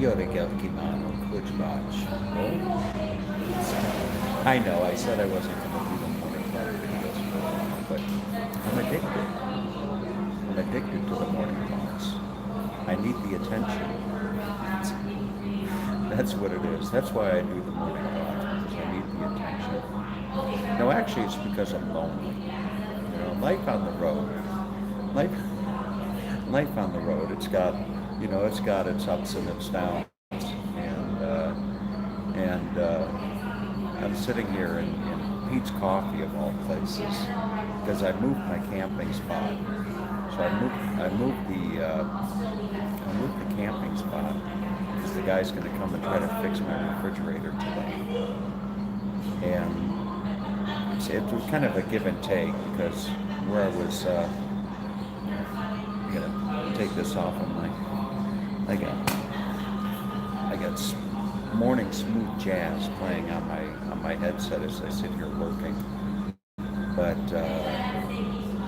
Yoregelki Mano Kujbach. Oh, I know, I said I wasn't going to do the morning club videos for a while, but I'm addicted. I'm addicted to the morning talks. I need the attention. That's what it is. That's why I do the morning talks, because I need the attention. No, actually, it's because I'm lonely. You know, life on the road, life, life on the road. It's got its ups and its downs, and I'm sitting here in Pete's Coffee of all places because I moved my camping spot. So I moved the camping spot because the guy's going to come and try to fix my refrigerator today. And it was kind of a give and take because where I was, I'm gonna take this off of my, I got morning smooth jazz playing on my headset as I sit here working. But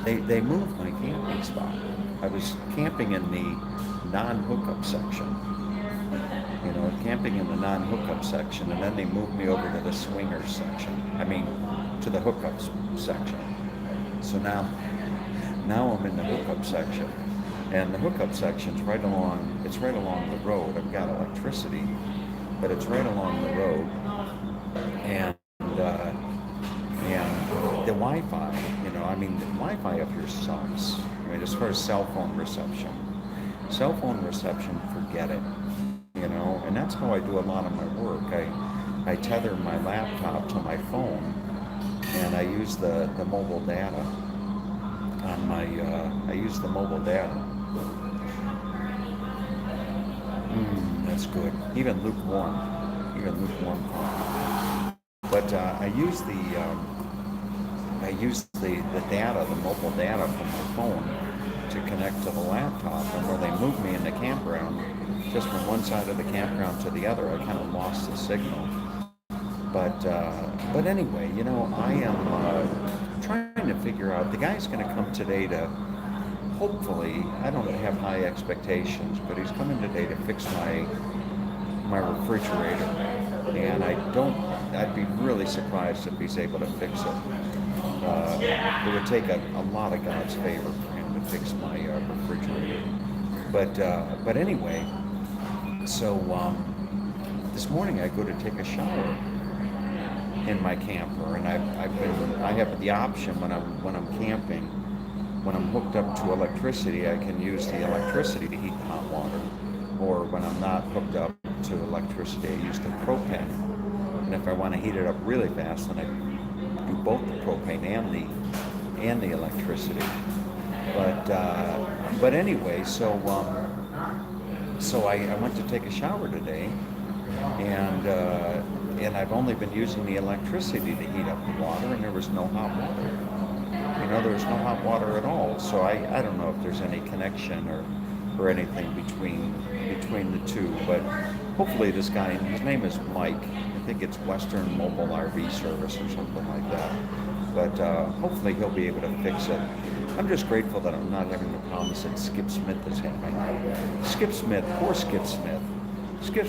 they moved my camping spot. I was camping in the non-hookup section, camping in the non-hookup section, and then they moved me over to the swingers section. I mean, to the hookups section. So now I'm in the hookup section, and the hookup section's right along. It's right along the road. I've got electricity, but it's right along the road, and and the Wi-Fi. The Wi-Fi up here sucks. As far as cell phone reception, forget it. And that's how I do a lot of my work. I tether my laptop to my phone, and I use the mobile data on my. I use the mobile data. That's good. Even lukewarm coffee. But I use the data, the mobile data from my phone to connect to the laptop. And where they moved me in the campground, just from one side of the campground to the other, I kind of lost the signal. But anyway, I am trying to figure out. The guy's going to come today to, hopefully, I don't have high expectations, but he's coming today to fix my refrigerator, and I'd be really surprised if he's able to fix it. It would take a lot of God's favor for him to fix my refrigerator. But anyway, so this morning I go to take a shower in my camper, and I have the option when I'm camping, when I'm hooked up to electricity, I can use the electricity to heat hot water, or when I'm not hooked up to electricity, I use the propane. And if I want to heat it up really fast, then I do both the propane and the electricity. But anyway, so I went to take a shower today, and I've only been using the electricity to heat up the water, and there was no hot water. There was no hot water at all. So I don't know if there's any connection or anything between the two. But hopefully this guy, his name is Mike. I think it's Western Mobile RV Service or something like that. But hopefully he'll be able to fix it. I'm just grateful that I'm not having the problems that Skip Smith is having. Skip Smith, poor Skip Smith. Skip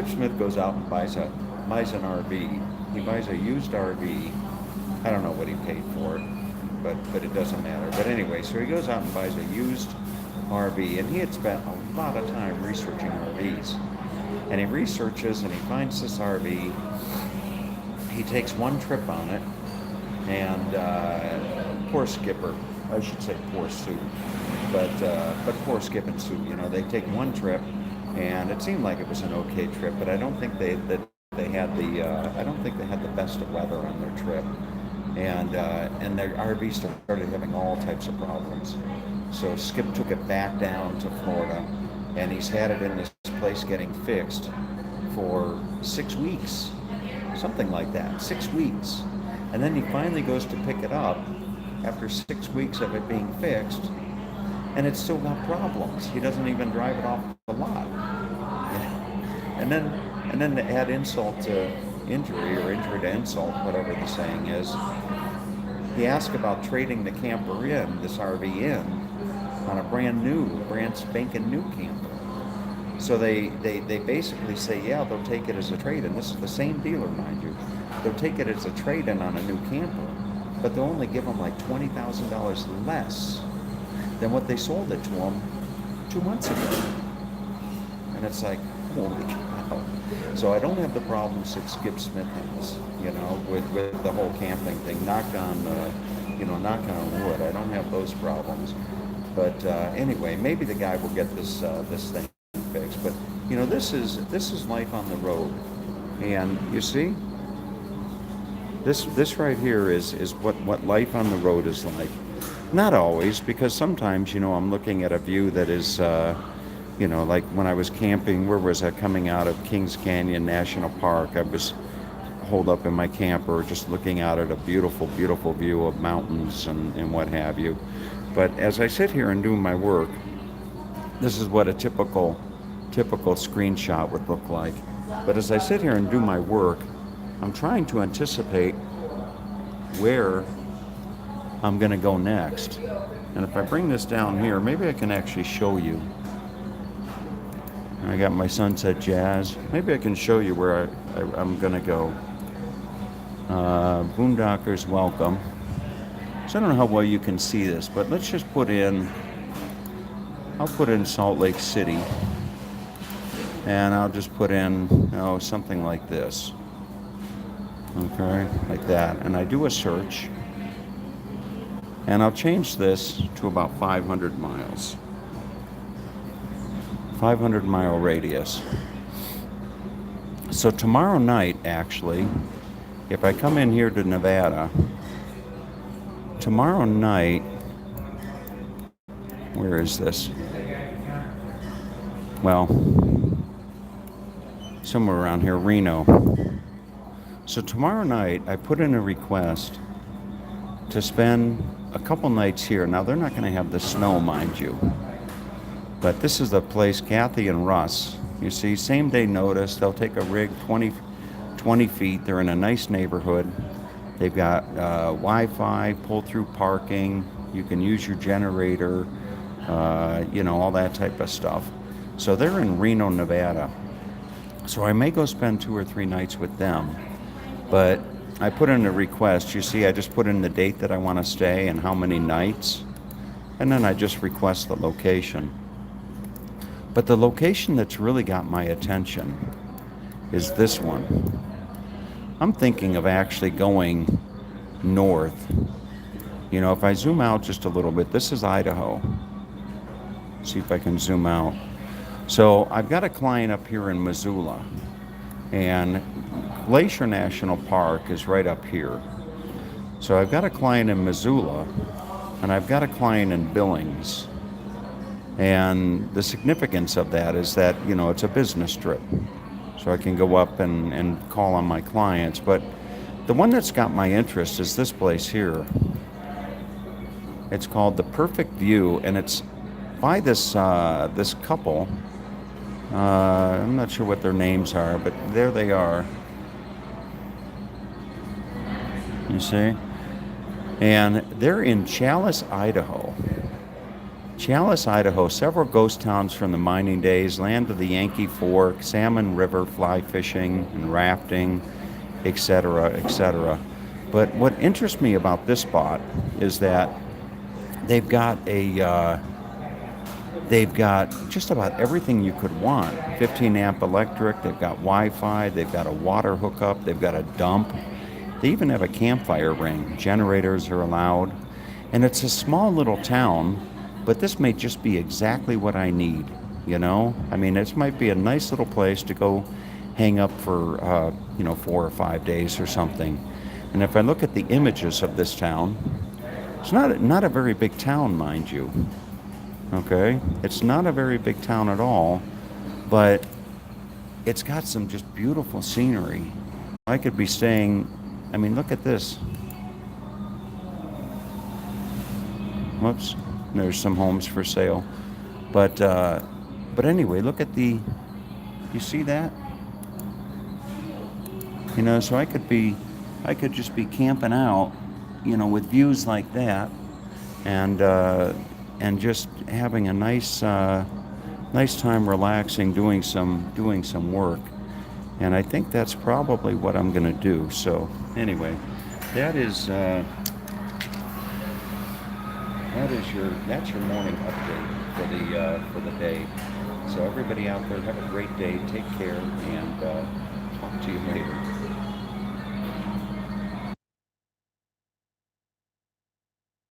Smith goes out and buys an RV. He buys a used RV. I don't know what he paid for it, but it doesn't matter. But anyway, so he goes out and buys a used RV, and he had spent a lot of time researching RVs. And he researches and he finds this RV. He takes one trip on it, and poor Skipper, I should say poor Sue, but poor Skip and Sue, they take one trip, and it seemed like it was an okay trip, but I don't think they had the best of weather on their trip. And their RV started having all types of problems. So Skip took it back down to Florida, and he's had it in this place getting fixed for 6 weeks, something like that, 6 weeks. And then he finally goes to pick it up after 6 weeks of it being fixed, and it's still got problems. He doesn't even drive it off the lot. And then to add insult to injury, or injury to insult, whatever the saying is, he asked about trading the camper in, this RV in, on a brand spanking new camper. So they basically say, yeah, they'll take it as a trade-in. This is the same dealer, mind you. They'll take it as a trade-in on a new camper, but they'll only give them like $20,000 less than what they sold it to them 2 months ago. And it's like, holy cow. So I don't have the problems that Skip Smith has, with the whole camping thing. Knock on wood. I don't have those problems. But anyway, maybe the guy will get this thing fixed. But this is life on the road, and you see, this right here is what life on the road is like. Not always, because sometimes I'm looking at a view that is like when I was camping. Where was I? Coming out of Kings Canyon National Park, I was holed up in my camper just looking out at a beautiful, beautiful view of mountains and what have you. But as I sit here and do my work, this is what a typical screenshot would look like. But as I sit here and do my work, I'm trying to anticipate where I'm going to go next. And if I bring this down here, maybe I can actually show you. I got my Sunset Jazz. Maybe I can show you where I'm going to go. Boondockers Welcome. So I don't know how well you can see this, but let's just I'll put in Salt Lake City. And I'll just put in, something like this. Okay, like that. And I do a search. And I'll change this to about 500 miles. 500-mile radius. So tomorrow night, actually, if I come in here to Nevada, tomorrow night, where is this? Well, somewhere around here, Reno. So tomorrow night, I put in a request to spend a couple nights here. Now, they're not going to have the snow, mind you. But this is the place, Kathy and Russ. You see, same day notice. They'll take a rig 20 feet. They're in a nice neighborhood. They've got Wi-Fi, pull-through parking. You can use your generator, all that type of stuff. So they're in Reno, Nevada. So I may go spend 2 or 3 nights with them. But I put in a request. You see, I just put in the date that I want to stay and how many nights. And then I just request the location. But the location that's really got my attention is this one. I'm thinking of actually going north. If I zoom out just a little bit, this is Idaho. See if I can zoom out. So I've got a client up here in Missoula, and Glacier National Park is right up here. So I've got a client in Missoula, and I've got a client in Billings. And the significance of that is that, it's a business trip. So I can go up and call on my clients. But the one that's got my interest is this place here. It's called The Perfect View, and it's by this couple. I'm not sure what their names are, but there they are. You see? And they're in Challis, Idaho. Challis, Idaho, several ghost towns from the mining days, land of the Yankee Fork, Salmon River, fly fishing and rafting, etc., etc. But what interests me about this spot is that they've got just about everything you could want. 15 amp electric, they've got Wi-Fi, they've got a water hookup, they've got a dump. They even have a campfire ring. Generators are allowed. And it's a small little town, but this may just be exactly what I need, this might be a nice little place to go hang up for, 4 or 5 days or something. And if I look at the images of this town, it's not a very big town, mind you. Okay? It's not a very big town at all, but it's got some just beautiful scenery. I could be staying, look at this. Whoops. There's some homes for sale. But anyway, look at you see that? So I could just be camping out, with views like that, and just having a nice nice time relaxing, doing some work. And I think that's probably what I'm going to do. So anyway, that is that's your morning update for the day. So everybody out there, have a great day. Take care, and